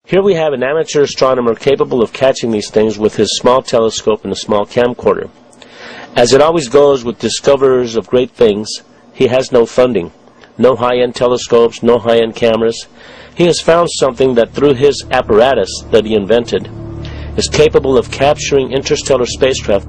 Here we have an amateur astronomer capable of catching these things with his small telescope and a small camcorder. As it always goes with discoverers of great things, he has no funding, no high-end telescopes, no high-end cameras. He has found something that through his apparatus that he invented is capable of capturing interstellar spacecraft.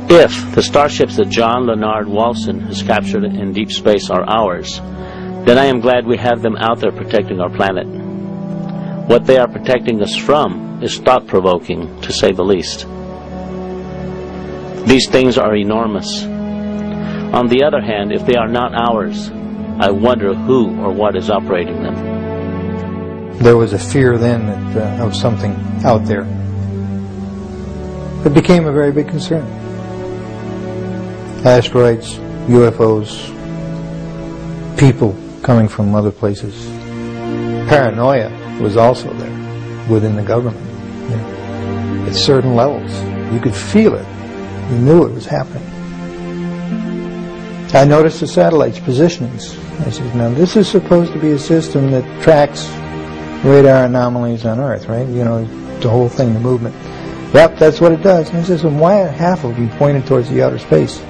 If the starships that John Leonard Walson has captured in deep space are ours, then I am glad we have them out there protecting our planet. What they are protecting us from is thought-provoking, to say the least. These things are enormous. On the other hand, if they are not ours, I wonder who or what is operating them. There was a fear then that, of something out there. It became a very big concern. Asteroids, UFOs, people coming from other places. Paranoia was also there within the government. At certain levels, you could feel it. You knew it was happening. I noticed the satellites' positionings. I said, now this is supposed to be a system that tracks radar anomalies on Earth, right? You know, the whole thing, the movement. Yep, that's what it does. And I said, so why are half of them pointed towards the outer space?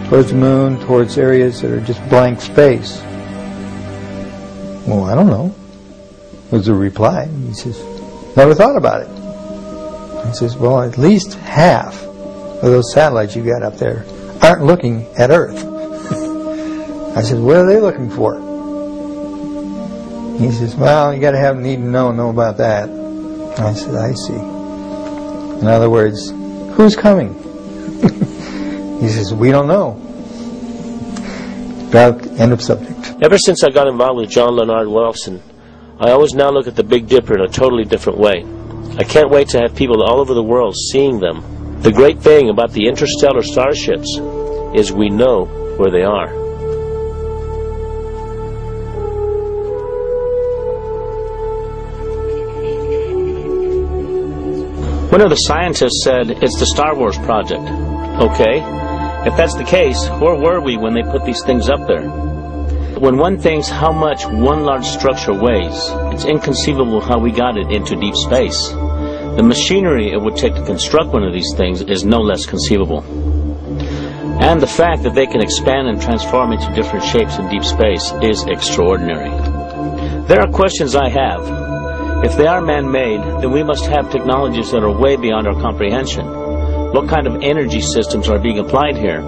Towards the moon, towards areas that are just blank space. Well, I don't know, was the reply. He says, never thought about it. He says, well, at least half of those satellites you got up there aren't looking at Earth. I said, what are they looking for? He says, well, you got to have need to know about that. I said, I see. In other words, who's coming? He says, we don't know. End of subject. Ever since I got involved with John Leonard Walson, I always now look at the Big Dipper in a totally different way. I can't wait to have people all over the world seeing them. The great thing about the interstellar starships is we know where they are. One of the scientists said it's the Star Wars project. Okay. If that's the case, where were we when they put these things up there? When one thinks how much one large structure weighs, it's inconceivable how we got it into deep space. The machinery it would take to construct one of these things is no less conceivable. And the fact that they can expand and transform into different shapes in deep space is extraordinary. There are questions I have. If they are man-made, then we must have technologies that are way beyond our comprehension. What kind of energy systems are being applied here?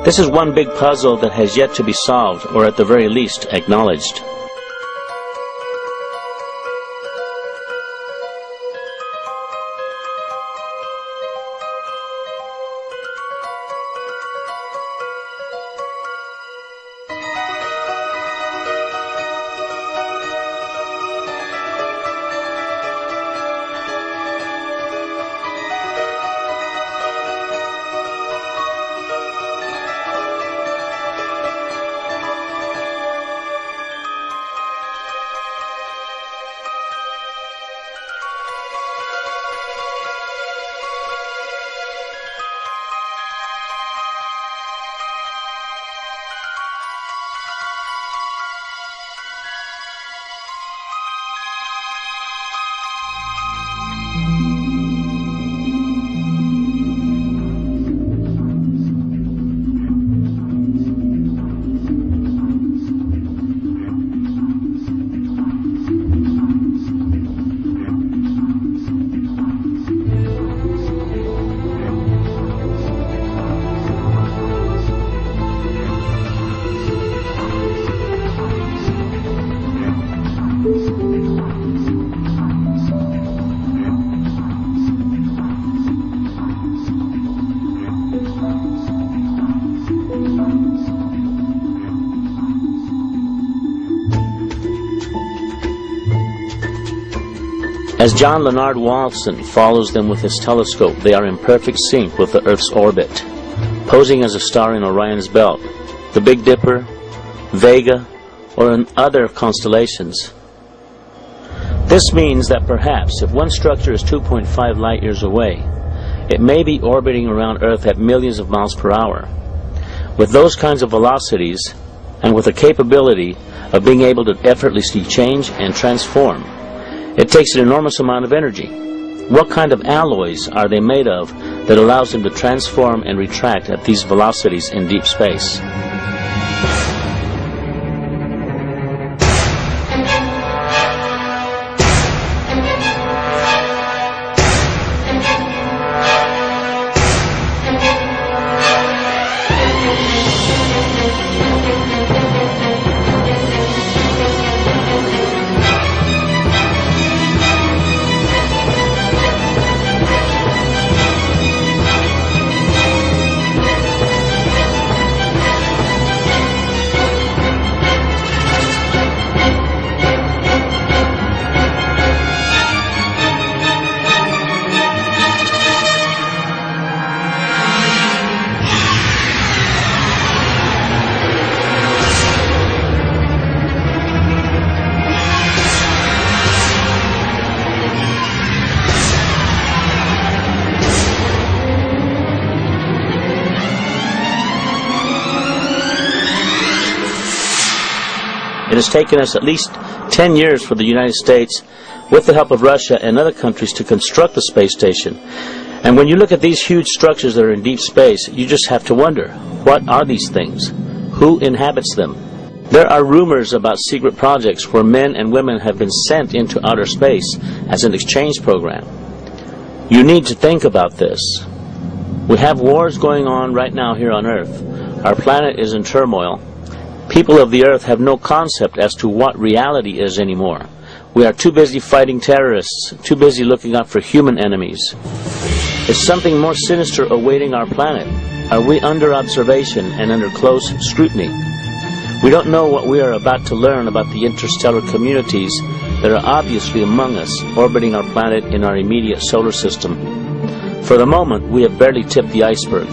This is one big puzzle that has yet to be solved, or at the very least, acknowledged. As John Leonard Walton follows them with his telescope, they are in perfect sync with the Earth's orbit, posing as a star in Orion's belt, the Big Dipper, Vega, or in other constellations. This means that perhaps if one structure is 2.5 light years away, it may be orbiting around Earth at millions of miles per hour. With those kinds of velocities, and with the capability of being able to effortlessly change and transform, it takes an enormous amount of energy. What kind of alloys are they made of that allows them to transform and retract at these velocities in deep space? It has taken us at least 10 years for the United States, with the help of Russia and other countries, to construct the space station. And when you look at these huge structures that are in deep space, you just have to wonder, what are these things? Who inhabits them? There are rumors about secret projects where men and women have been sent into outer space as an exchange program. You need to think about this. We have wars going on right now here on Earth. Our planet is in turmoil. People of the Earth have no concept as to what reality is anymore. We are too busy fighting terrorists, too busy looking out for human enemies. Is something more sinister awaiting our planet? Are we under observation and under close scrutiny? We don't know what we are about to learn about the interstellar communities that are obviously among us, orbiting our planet in our immediate solar system. For the moment, we have barely tipped the iceberg.